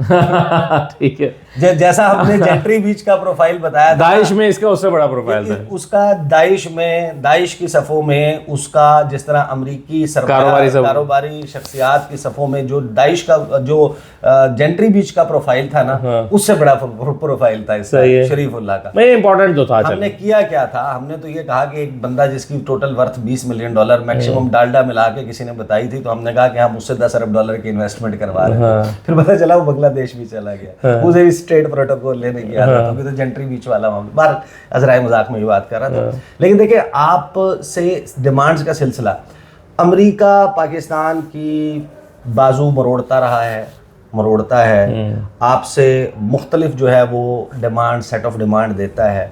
ٹھیک ہے. جیسا ہم نے جینٹری بیچ کا پروفائل بتایا تھا, داعش میں اس کا اس سے بڑا پروفائل تھا. اس کا داعش کی صفوں میں اس کا جس طرح امریکی کاروباری شخصیات کی صفوں میں جو داعش کا جو جینٹری بیچ کا پروفائل تھا نا, اس سے بڑا پروفائل تھا اس شریف اللہ کا. امپورٹنٹ تو تھا. ہم نے کیا تھا, ہم نے تو یہ کہا کہ ایک بندہ جس کی total worth $20 million maximum Dalda ملا کے کسی نے بتائی تھی, تو ہم نے کہا کہ ہم اس سے $10 ارب کی انویسٹمنٹ کروا رہے ہیں. پھر پتہ چلا وہ بنگلہ دیش بھی چلا گیا, اسے بھی اسٹیٹ پروٹوکول لینے گیا تھا, تو جینٹری بیچ والا معاملہ. باہر ازرائے مذاق میں یہ بات کر رہا تھا. لیکن دیکھیں آپ سے ڈیمانڈز کا سلسلہ, امریکہ پاکستان کی بازو مروڑتا ہے, آپ سے مختلف جو ہے وہ ڈیمانڈ سیٹ آف ڈیمانڈ دیتا ہے,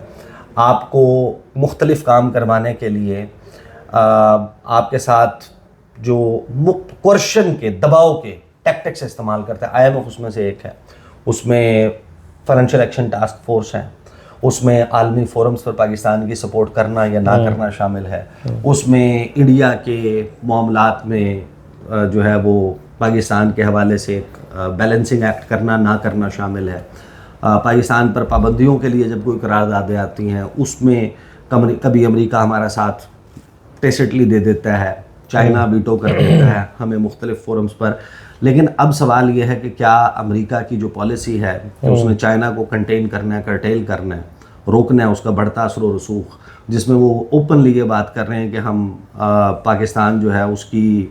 آپ کو مختلف کام کروانے کے لیے آپ کے ساتھ جو کوشن کے دباؤ کے ٹیکٹکس استعمال کرتا ہے. IMF اس میں سے ایک ہے, اس میں فائنینشیل ایکشن ٹاسک فورس ہیں, اس میں عالمی فورمز پر پاکستان کی سپورٹ کرنا یا نہ کرنا شامل ہے, اس میں انڈیا کے معاملات میں جو ہے وہ پاکستان کے حوالے سے ایک بیلنسنگ ایکٹ کرنا نہ کرنا شامل ہے, پاکستان پر پابندیوں کے لیے جب کوئی قراردادیں آتی ہیں اس میں کبھی امریکہ ہمارا ساتھ ٹیسٹلی دے دیتا ہے, چائنا ویٹو کر دیتا ہے ہمیں مختلف فورمز پر. لیکن اب سوال یہ ہے کہ کیا امریکہ کی جو پالیسی ہے کہ اس نے چائنا کو کنٹین کرنا ہے, کرٹیل کرنا ہے, روکنا ہے اس کا بڑھتا اثر و رسوخ, جس میں وہ اوپنلی یہ بات کر رہے ہیں کہ ہم پاکستان جو ہے اس کی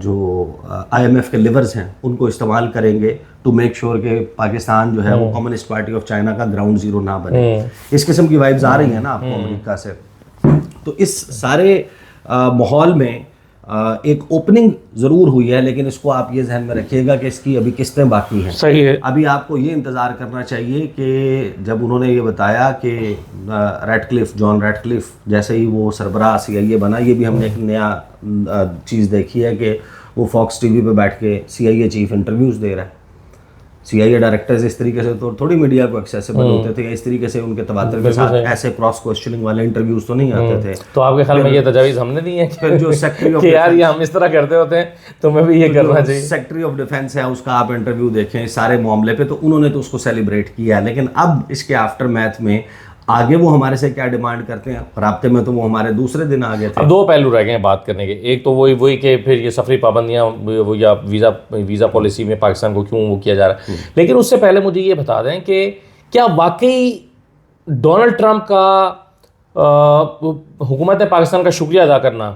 جو IMF کے لیورز ہیں ان کو استعمال کریں گے ٹو میک شور کہ پاکستان جو ہے وہ کمیونسٹ پارٹی آف چائنا کا گراؤنڈ زیرو نہ بنے. اس قسم کی وائبز آ رہی ہیں نا آپ کو امریکہ سے. تو اس سارے ماحول میں ایک اوپننگ ضرور ہوئی ہے, لیکن اس کو آپ یہ ذہن میں رکھیے گا کہ اس کی ابھی قسطیں باقی ہیں. صحیح ہے. ابھی آپ کو یہ انتظار کرنا چاہیے کہ جب انہوں نے یہ بتایا کہ جان ریڈ کلف جیسے ہی وہ سربراہ CIA بنا, یہ بھی ہم نے ایک نیا چیز دیکھی ہے کہ وہ فاکس TV پہ بیٹھ کے CIA چیف انٹرویوز دے رہا ہے. CIA ڈائریکٹرز اس طریقے سے تو تھوڑی میڈیا کو ایکسیسیبل ہوتے تھے, اس طریقے سے ان کے تواتر کے ساتھ ایسے کراس کوسچننگ والے انٹرویوز تو نہیں آتے تھے. تو آپ کے خیال میں یہ تجاویز ہم نے دی ہیں جو سیکٹری کہ یار یہ ہم اس طرح کرتے ہوتے ہیں تو میں بھی یہ کرنا چاہیے. سیکٹری آف ڈیفینس ہے, اس کا آپ انٹرویو دیکھیں سارے معاملے پہ, تو انہوں نے تو اس کو سیلیبریٹ کیا ہے. لیکن اب اس کے آفٹر میتھ میں آگے وہ ہمارے سے کیا ڈیمانڈ کرتے ہیں, رابطے میں تو وہ ہمارے دوسرے دن آگے تھے. اب دو پہلو رہ گئے ہیں بات کرنے کے. ایک تو وہی کہ پھر یہ سفری پابندیاں یا ویزا پالیسی میں پاکستان کو کیوں وہ کیا جا رہا ہے. لیکن اس سے پہلے مجھے یہ بتا دیں کہ کیا واقعی ڈونلڈ ٹرمپ کا حکومت پاکستان کا شکریہ ادا کرنا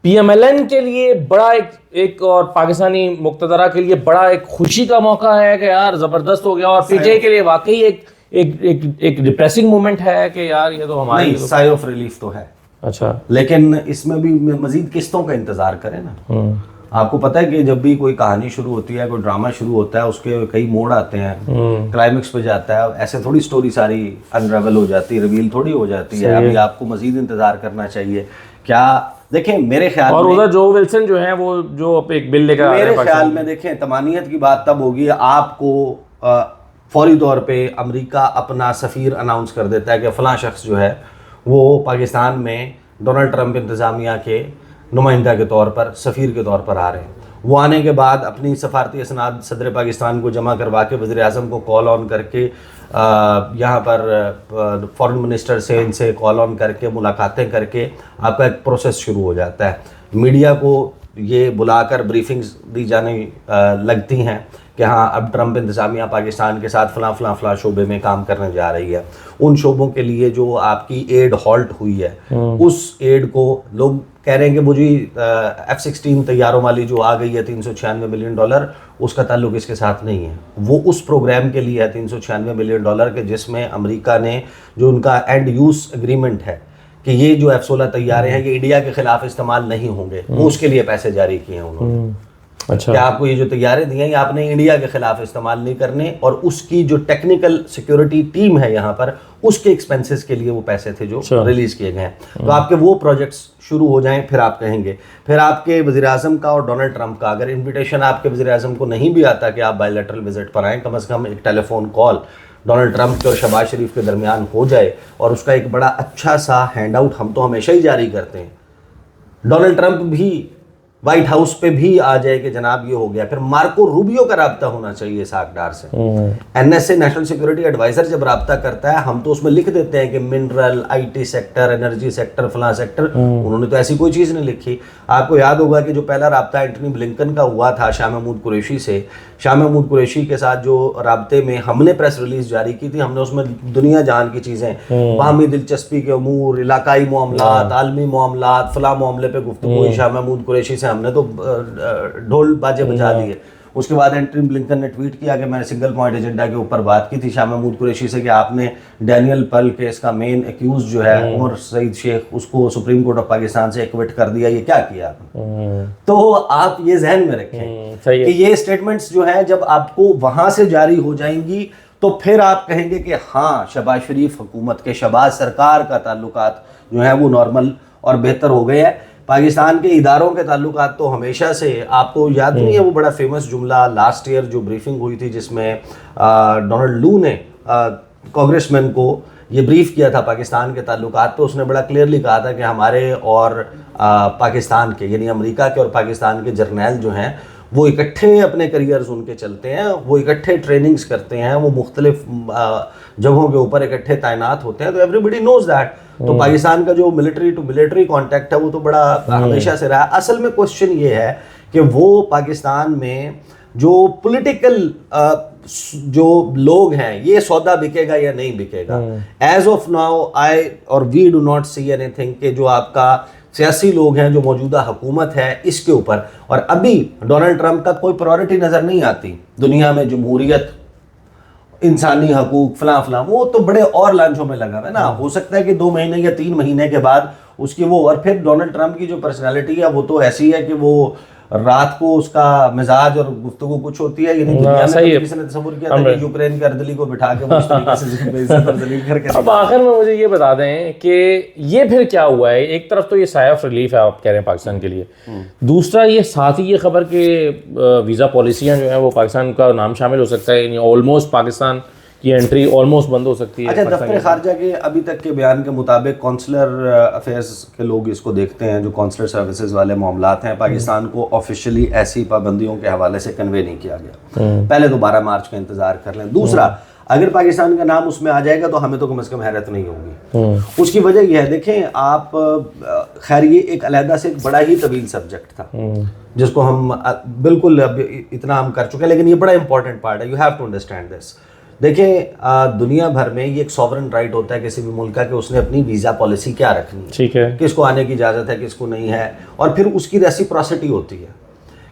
PMLN کے لیے بڑا ایک اور پاکستانی مقتدرہ کے لیے بڑا ایک خوشی کا موقع ہے کہ یار زبردست ہو گیا, اور PJ کے لیے واقعی ایک ڈپریسنگ مومنٹ ہے کہ یار یہ تو ہماری سائے آف ریلیف تو ہے. اچھا, لیکن اس میں بھی مزید قسطوں کا انتظار کریں نا. آپ کو پتہ ہے کہ جب بھی کوئی کہانی شروع ہوتی ہے, کوئی ڈرامہ شروع ہوتا ہے, اس کے کئی موڑ آتے ہیں, کلائمیکس پہ جاتا ہے, ایسے تھوڑی سٹوری ساری انریول ہو جاتی ہے, ریویل تھوڑی ہو جاتی ہے. ابھی آپ کو مزید انتظار کرنا چاہیے. کیا دیکھیں میرے خیال اور ادھر جو ولسن جو ہیں وہ جو ایک بل لے کر میرے خیال میں دیکھیں طمانینت کی بات تب ہوگی آپ کو فوری طور پہ امریکہ اپنا سفیر اناؤنس کر دیتا ہے کہ فلاں شخص جو ہے وہ پاکستان میں ڈونلڈ ٹرمپ انتظامیہ کے نمائندہ کے طور پر سفیر کے طور پر آ رہے ہیں. وہ آنے کے بعد اپنی سفارتی اسناد صدر پاکستان کو جمع کروا کے وزیر اعظم کو کال آن کر کے یہاں پر فارن منسٹر سے ان سے کال آن کر کے ملاقاتیں کر کے آپ کا ایک پروسیس شروع ہو جاتا ہے. میڈیا کو یہ بلا کر بریفنگز دی جانے لگتی ہیں کہ ہاں اب ٹرمپ انتظامیہ پاکستان کے ساتھ فلاں شعبے میں کام کرنے جا رہی ہے. ان شعبوں کے لیے جو آپ کی ایڈ ہالٹ ہوئی ہے اس ایڈ کو لوگ کہہ رہے ہیں کہ وہ جی F-16 طیاروں والی جو آ گئی ہے $396 ملین, اس کا تعلق اس کے ساتھ نہیں ہے. وہ اس پروگرام کے لیے ہے $396 ملین کے جس میں امریکہ نے جو ان کا اینڈ یوز اگریمنٹ ہے کہ یہ جو F-16 طیارے ہیں یہ انڈیا کے خلاف استعمال نہیں ہوں گے, وہ اس کے لیے پیسے جاری کیے ہیں انہوں نے. اچھا, کہ آپ کو یہ جو طیارے دیے ہیں آپ نے انڈیا کے خلاف استعمال نہیں کرنے, اور اس کی جو ٹیکنیکل سیکیورٹی ٹیم ہے یہاں پر اس کے ایکسپینسز کے لیے وہ پیسے تھے جو ریلیز کیے گئے ہیں. تو آپ کے وہ پروجیکٹس شروع ہو جائیں, پھر آپ کہیں گے. پھر آپ کے وزیر اعظم کا اور ڈونلڈ ٹرمپ کا اگر انویٹیشن آپ کے وزیر اعظم کو نہیں بھی آتا کہ آپ بائی لیٹرل وزٹ پر آئیں, کم از کم ایک ٹیلی فون کال ڈونلڈ ٹرمپ کے اور شہباز شریف کے درمیان ہو جائے, اور اس کا ایک بڑا اچھا سا ہینڈ آؤٹ ہم تو ہمیشہ ہی جاری کرتے ہیں. ڈونلڈ ٹرمپ بھی وائٹ ہاؤس پہ بھی آ جائے کہ جناب یہ ہو گیا. پھر مارکو روبیو کا رابطہ ہونا چاہیے اسحاق ڈار سے. NSA نیشنل سیکورٹی ایڈوائزر جب رابطہ کرتا ہے, ہم تو اس میں لکھ دیتے ہیں کہ mineral, IT sector, energy sector, فلاں سیکٹر. انہوں نے تو ایسی کوئی چیز نہیں لکھی. آپ کو یاد ہوگا کہ جو پہلا رابطہ اینٹنی بلنکن کا ہوا تھا شاہ محمود قریشی سے, شاہ محمود قریشی کے ساتھ جو رابطے میں ہم نے پریس ریلیز جاری کی تھی, ہم نے اس میں دنیا جہان کی چیزیں, باہمی دلچسپی کے امور, علاقائی معاملات, عالمی معاملات, فلاں معاملے پہ گفتگو ہوئی شاہ محمود قریشی سے, ہم نے تو ڈھول باجے بجا دیے. اس کے بعد اینٹنی بلنکن نے ٹویٹ کیا کہ میں نے سنگل پوائنٹ ایجنڈا کے اوپر بات کی تھی شاہ محمود قریشی سے کہ آپ نے ڈینیل پرل کیس کا مین ایکیوز جو ہے عمر سعید شیخ, اس کو سپریم کورٹ آف پاکستان سے ایکوٹ کر دیا, یہ کیا کیا آپ نے. تو آپ یہ ذہن میں رکھیں کہ یہ اسٹیٹمنٹس جو ہیں جب آپ کو وہاں سے جاری ہو جائیں گی تو پھر آپ کہیں گے کہ ہاں شہباز شریف حکومت کے, شہباز سرکار کا تعلقات جو ہیں وہ نارمل اور بہتر ہو گئے ہیں. پاکستان کے اداروں کے تعلقات تو ہمیشہ سے, آپ کو یاد نہیں ہے وہ بڑا فیمس جملہ لاسٹ ایئر جو بریفنگ ہوئی تھی جس میں ڈونلڈ لو نے کانگریس مین کو یہ بریف کیا تھا پاکستان کے تعلقات پہ, اس نے بڑا کلیئرلی کہا تھا کہ ہمارے اور پاکستان کے یعنی امریکہ کے اور پاکستان کے جرنیل جو ہیں وہ اکٹھے اپنے کریئرز ان کے چلتے ہیں, وہ اکٹھے ٹریننگز کرتے ہیں, وہ مختلف جگہوں کے اوپر اکٹھے تعینات ہوتے ہیں. تو ایوری بڈی نوز دیٹ. تو پاکستان کا جو ملٹری ٹو ملٹری کانٹیکٹ ہے وہ تو بڑا ہمیشہ سے رہا. اصل میں کوشچن یہ ہے کہ وہ پاکستان میں جو پولیٹیکل جو لوگ ہیں یہ سودا بکے گا یا نہیں بکے گا. ایز آف ناؤ آئی اور وی ڈو ناٹ سی اینی تھنگ کہ جو آپ کا سیاسی لوگ ہیں, جو موجودہ حکومت ہے اس کے اوپر, اور ابھی ڈونلڈ ٹرمپ کا کوئی پرائورٹی نظر نہیں آتی دنیا میں, جمہوریت, انسانی حقوق, فلاں فلاں, وہ تو بڑے اور لانچوں میں لگا ہے نا. ہو سکتا ہے کہ 2 مہینے یا 3 مہینے کے بعد اس کی وہ, اور پھر ڈونلڈ ٹرمپ کی جو پرسنالٹی ہے وہ تو ایسی ہے کہ وہ رات کو اس کا مزاج اور گفتگو کچھ ہوتی ہے, یعنی دنیا میں کسی نے تصور کیا تھا کہ یوکرین کے اردلی کو بٹھا کے وہ اس طریقے سے ذلیل کر کے. اب آخر میں مجھے یہ بتا دیں کہ یہ پھر کیا ہوا ہے. ایک طرف تو یہ سایہ آف ریلیف ہے آپ کہہ رہے ہیں پاکستان کے لیے, دوسرا یہ ساتھ ہی یہ خبر کہ ویزا پالیسیاں جو ہیں وہ پاکستان کا نام شامل ہو سکتا ہے, یعنی آلموسٹ پاکستان کی انٹری آلموسٹ بند ہو سکتی ہے. اچھا, دفتر خارجہ کے ابھی تک کے بیان کے مطابق کونسلر افیئرز کے لوگ اس کو دیکھتے ہیں, جو کونسلر سروسز والے معاملات ہیں, پاکستان کو آفیشیلی ایسی پابندیوں کے حوالے سے کنوے نہیں کیا گیا. پہلے تو 12 مارچ کا انتظار کر لیں. دوسرا, اگر پاکستان کا نام اس میں آ جائے گا تو ہمیں تو کم از کم حیرت نہیں ہوگی. اس کی وجہ یہ ہے, دیکھیں آپ, خیر یہ ایک علیحدہ سے ایک بڑا ہی طویل سبجیکٹ تھا جس کو ہم بالکل اب اتنا ہم کر چکے ہیں, لیکن یہ بڑا امپورٹنٹ پارٹ ہے. You have to understand this. دیکھیں دنیا بھر میں یہ ایک سوورن رائٹ ہوتا ہے کسی بھی ملک کا کہ اس نے اپنی ویزا پالیسی کیا رکھنی ہے, ٹھیک ہے, کس کو آنے کی اجازت ہے, کس کو نہیں ہے, اور پھر اس کی ریسیپروسٹی ہوتی ہے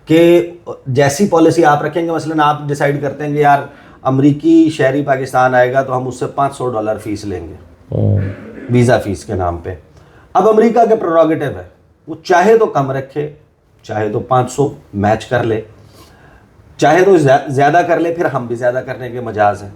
کہ جیسی پالیسی آپ رکھیں گے, مثلاً آپ ڈیسائیڈ کرتے ہیں کہ یار امریکی شہری پاکستان آئے گا تو ہم اس سے $500 فیس لیں گے ویزا فیس کے نام پہ. اب امریکہ کے پروگیٹو ہے, وہ چاہے تو کم رکھے, چاہے تو 500 میچ کر لے, چاہے تو زیادہ کر لے, پھر ہم بھی زیادہ کرنے کے مجاز ہیں,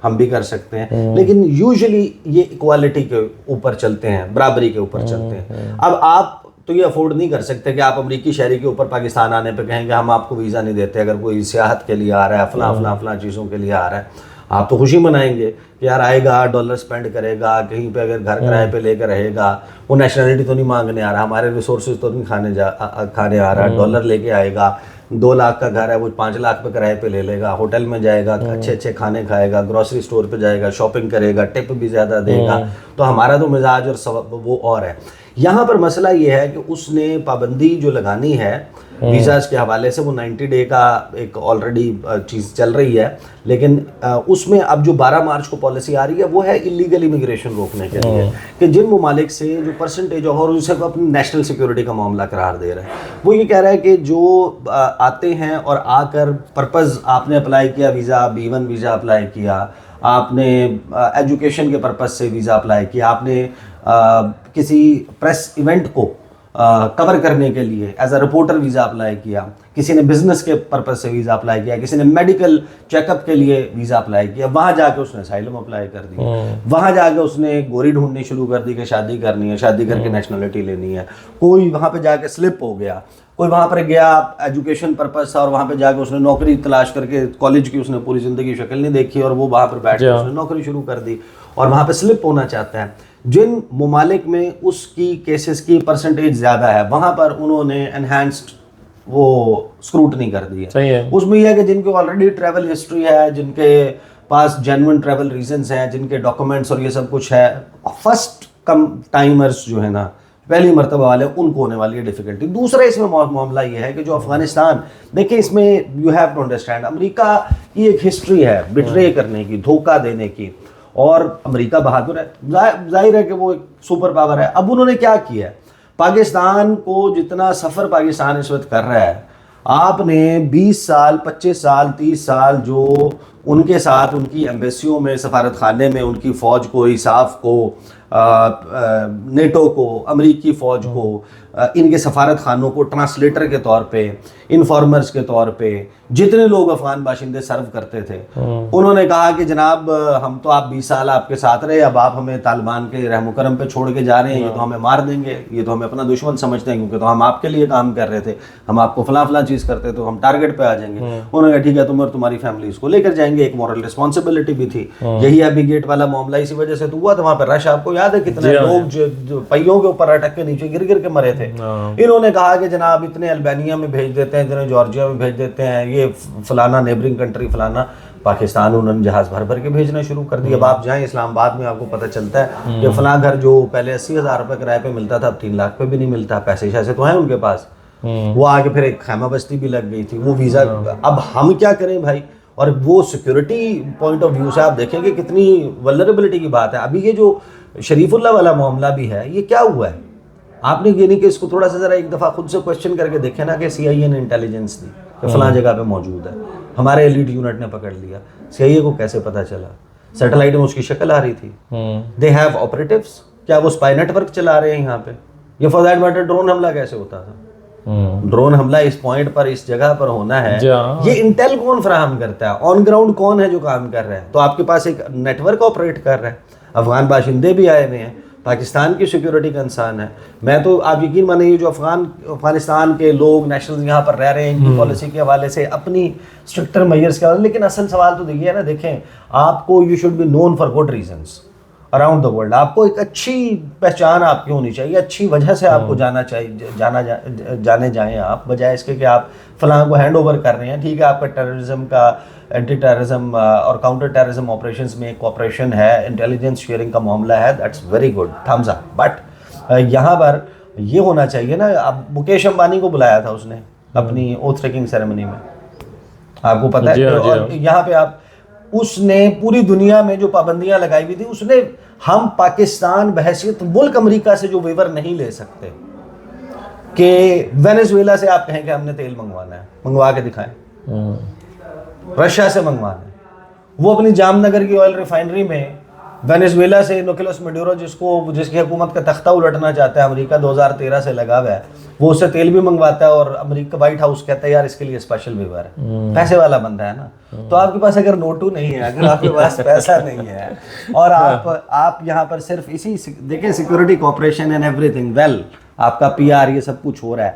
ہم بھی کر سکتے ہیں. لیکن یوزلی یہ اکوالٹی کے اوپر چلتے ہیں, برابری کے اوپر چلتے ہیں. اب آپ تو یہ افورڈ نہیں کر سکتے کہ آپ امریکی شہری کے اوپر پاکستان آنے پہ کہیں کہ ہم آپ کو ویزا نہیں دیتے اگر کوئی سیاحت کے لیے آ رہا ہے, فلاں فلاں فلاں چیزوں کے لیے آ رہا ہے. آپ تو خوشی منائیں گے کہ یار آئے گا, $8 اسپینڈ کرے گا, کہیں پہ اگر گھر کرائے پہ لے کر رہے گا, وہ نیشنلٹی تو نہیں مانگنے آ رہا, ہمارے ریسورسز تو نہیں کھانے آ رہا, $1 لے کے آئے گا, 2 لاکھ کا گھر ہے وہ 5 لاکھ پہ کرائے پہ لے لے گا, ہوٹل میں جائے گا, اچھے اچھے کھانے کھائے گا, گروسری اسٹور پہ جائے گا, شاپنگ کرے گا, ٹپ بھی زیادہ دے گا. تو ہمارا تو مزاج اور سبب وہ اور ہے. یہاں پر مسئلہ یہ ہے کہ اس نے پابندی جو لگانی ہے ویزاز کے حوالے سے, وہ 90 ڈے کا ایک آلریڈی چیز چل رہی ہے, لیکن اس میں اب جو 12 مارچ کو پالیسی آ رہی ہے وہ ہے ایلیگل امیگریشن روکنے کے لیے, کہ جن ممالک سے جو پرسنٹیج اور اسے اپنی نیشنل سیکیورٹی کا معاملہ قرار دے رہا ہے, وہ یہ کہہ رہا ہے کہ جو آتے ہیں اور آ کر پرپز آپ نے اپلائی کیا ویزا, B1 ویزا اپلائی کیا, آپ نے ایجوکیشن کے پرپز سے ویزا اپلائی کیا, آپ نے کسی پریس ایونٹ کو کور کرنے کے لیے as a reporter visa apply کیا, کسی نے بزنس کے پرپز سے ویزا اپلائی کیا, کسی نے میڈیکل چیک اپ کے لیے ویزا اپلائی کیا, وہاں جا کے اس نے اسائلم اپلائی کر دی, وہاں جا کے اس نے گوری ڈھونڈنی شروع کر دی کہ شادی کرنی ہے, شادی کر کے نیشنلٹی لینی ہے. کوئی وہاں پہ جا کے سلپ ہو گیا, کوئی وہاں پر گیا ایجوکیشن پرپز تھا اور وہاں پہ جا کے اس نے نوکری تلاش کر کے, کالج کی اس نے پوری زندگی شکل نہیں دیکھی اور وہ وہاں پر بیٹھ کے اس نے نوکری شروع کر دی اور وہاں پہ سلپ ہونا چاہتا ہے. جن ممالک میں اس کی کیسز کی پرسنٹیج زیادہ ہے وہاں پر انہوں نے انہینسڈ وہ اسکروٹنی کر دی ہے. صحیح ہے. اس میں یہ ہے کہ جن کے آلریڈی ٹریول ہسٹری ہے, جن کے پاس جینوئن ٹریول ریزنس ہیں, جن کے ڈاکومنٹس اور یہ سب کچھ ہے, فرسٹ کم ٹائمرز جو ہے نا, پہلی مرتبہ والے, ان کو ہونے والی ہے ڈیفیکلٹی. دوسرا اس میں معاملہ یہ ہے کہ جو افغانستان, دیکھیں اس میں یو ہیو ٹو انڈرسٹینڈ, امریکہ کی ایک ہسٹری ہے بٹرے کرنے کی, دھوکہ دینے کی, اور امریکہ بہادر ہے, ظاہر ہے کہ وہ ایک سپر پاور ہے. اب انہوں نے کیا کیا ہے, پاکستان کو جتنا سفر پاکستان اس وقت کر رہا ہے, آپ نے 20 سال 25 سال 30 سال جو ان کے ساتھ ان کی ایمبیسیوں میں, سفارت خانے میں ان کی فوج کو, ISAF کو, نیٹو کو, امریکی فوج کو, ان کے سفارت خانوں کو ٹرانسلیٹر کے طور پہ, انفارمرز کے طور پہ جتنے لوگ افغان باشندے سرو کرتے تھے, انہوں نے کہا کہ جناب ہم تو آپ 20 سال آپ کے ساتھ رہے, اب آپ ہمیں طالبان کے رحم و کرم پہ چھوڑ کے جا رہے ہیں, یہ تو ہمیں مار دیں گے, یہ تو ہمیں اپنا دشمن سمجھتے ہیں, کیونکہ تو ہم آپ کے لیے کام کر رہے تھے, ہم آپ کو فلاں فلاں چیز کرتے تو ہم ٹارگٹ پہ آ جائیں گے. انہوں نے کہا ٹھیک ہے, تم اور تمہاری فیملی اس کو لے کر جائیں گے, ایک مورل رسپانسبلٹی بھی تھی. یہی ابھی گیٹ والا معاملہ اسی وجہ سے تو ہوا تھا, وہاں پہ رش آپ کو یاد ہے کتنے لوگ جو پہیوں کے اوپر اٹک کے نیچے گر گر کے مرے تھے. انہوں نے کہا کہ جناب اتنے البانیہ میں بھیج دیتے ہیں, اتنے جارجیا میں بھیج دیتے ہیں, یہ فلانا نیبرنگ کنٹری فلانا. پاکستان انہوں نے جہاز بھر بھر کے بھیجنا شروع کر دیا. اب آپ جائیں اسلام آباد میں, آپ کو پتہ چلتا ہے کہ فلاں گھر جو پہلے 80,000 روپے کرائے پہ ملتا تھا, اب 3 لاکھ پہ بھی نہیں ملتا. پیسے شیسے تو ہیں ان کے پاس. وہ آگے پھر ایک خیمہ بستی بھی لگ گئی تھی, وہ ویزا. اب ہم کیا کریں بھائی, اور وہ سیکیورٹی پوائنٹ آف ویو سے آپ دیکھیں کہ کتنی ولنریبلٹی کی بات ہے. ابھی یہ جو شریف اللہ والا معاملہ بھی ہے, یہ کیا ہوا ہے, آپ نے یعنی کہ اس کو تھوڑا سا ذرا ایک دفعہ خود سے کوشچن کر کے دیکھیں نا, کہ CIA نے انٹیلیجنس دی کہ فلاں جگہ پہ موجود ہے, ہمارے ایلیٹ یونٹ نے پکڑ لیا. CIA کو کیسے پتا چلا؟ سیٹلائٹ میں اس کی شکل آ رہی تھی. دے ہیو آپریٹیوس, کیا وہ اسپائی نیٹ ورک چلا رہے ہیں یہاں پہ؟ یا فار دیٹ میٹر ڈرون حملہ کیسے ہوتا تھا؟ ڈرون حملہ اس پوائنٹ پر, اس جگہ پر ہونا ہے, یہ انٹیل کون فراہم کرتا ہے, آن گراؤنڈ کون ہے جو کام کر رہا ہے؟ تو آپ کے پاس ایک نیٹ ورک آپریٹ کر رہا ہے, افغان باشندے بھی آئے ہوئے ہیں, پاکستان کی سیکیورٹی کنسرن ہے. میں تو آپ یقین مانیں, یہ جو افغانستان کے لوگ نیشنل یہاں پر رہ رہے ہیں, ان کی پالیسی کے حوالے سے, اپنی اسٹرکٹر میئرس کے حوالے سے, لیکن اصل سوال تو دیکھیے نا, دیکھیں آپ کو you should be known for good reasons around the world. آپ کو ایک اچھی پہچان آپ کی ہونی چاہیے, اچھی وجہ سے آپ کو جانا چاہیے, جانے جائیں آپ, بجائے اس کے کہ آپ فلاں کو ہینڈ اوور کر رہے ہیں. ٹھیک ہے, آپ کا ٹیررزم کا, اینٹی ٹیررزم اور کاؤنٹر ٹیررزم آپریشنز میں ایک کوآپریشن ہے, انٹیلیجنس شیئرنگ کا معاملہ ہے, that's very good, thumbs up. But یہاں پر یہ ہونا چاہیے نا, اب مکیش امبانی کو بلایا تھا اس نے اپنی اوتھ ٹیکنگ سیریمنی میں, آپ کو پتہ ہے, اور یہاں پہ آپ, اس نے پوری دنیا میں جو پابندیاں لگائی ہوئی تھی, اس نے, ہم پاکستان بحیثیت ملک امریکہ سے جو ویور نہیں لے سکتے کہ وینیزویلا سے آپ کہیں کہ ہم نے تیل منگوانا ہے, منگوا کے دکھائیں, رشیا سے منگوانا ہے. وہ اپنی جام نگر کی آئل ریفائنری میں وینیزویلا سے نوکلس میڈورو, جس کی حکومت کا تختہ الٹنا چاہتا ہے, امریکہ 2013 سے لگا ہوا ہے, وہ اس سے تیل بھی منگواتا ہے, اور امریکہ وائٹ ہاؤس کہتا ہے یار اس کے لیے اسپیشل ویور ہے, پیسے والا بندہ ہے نا. تو آپ کے پاس اگر نوٹو نہیں ہے, اگر آپ کے پاس پیسہ نہیں ہے, اور آپ یہاں پر صرف اسی دیکھیں سیکورٹی کوآپریشن اینڈ ایوری تھنگ, ویل آپ کا PR یہ سب کچھ ہو رہا ہے,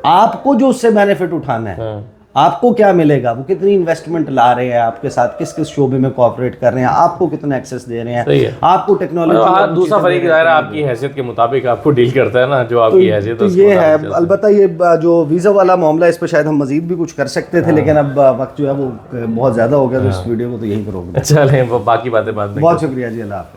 آپ کو جو اس سے بینیفٹ اٹھانا ہے, آپ کو کیا ملے گا, وہ کتنی انویسٹمنٹ لا رہے ہیں آپ کے ساتھ, کس کس شعبے میں کوآپریٹ کر رہے ہیں, آپ کو کتنا ایکسیس دے رہے ہیں, آپ کو ٹیکنالوجی. دوسرا فریق ظاہر آپ کی حیثیت کے مطابق آپ کو ڈیل کرتا ہے نا, جو آپ کی حیثیت ہے. یہ ہے البتہ, یہ جو ویزا والا معاملہ, اس پہ شاید ہم مزید بھی کچھ کر سکتے تھے, لیکن اب وقت جو ہے وہ بہت زیادہ ہو گیا, تو اس ویڈیو کو تو یہیں پر روک دیں. چلیں باقی باتیں بعد میں. بہت شکریہ جی, اللہ حافظ.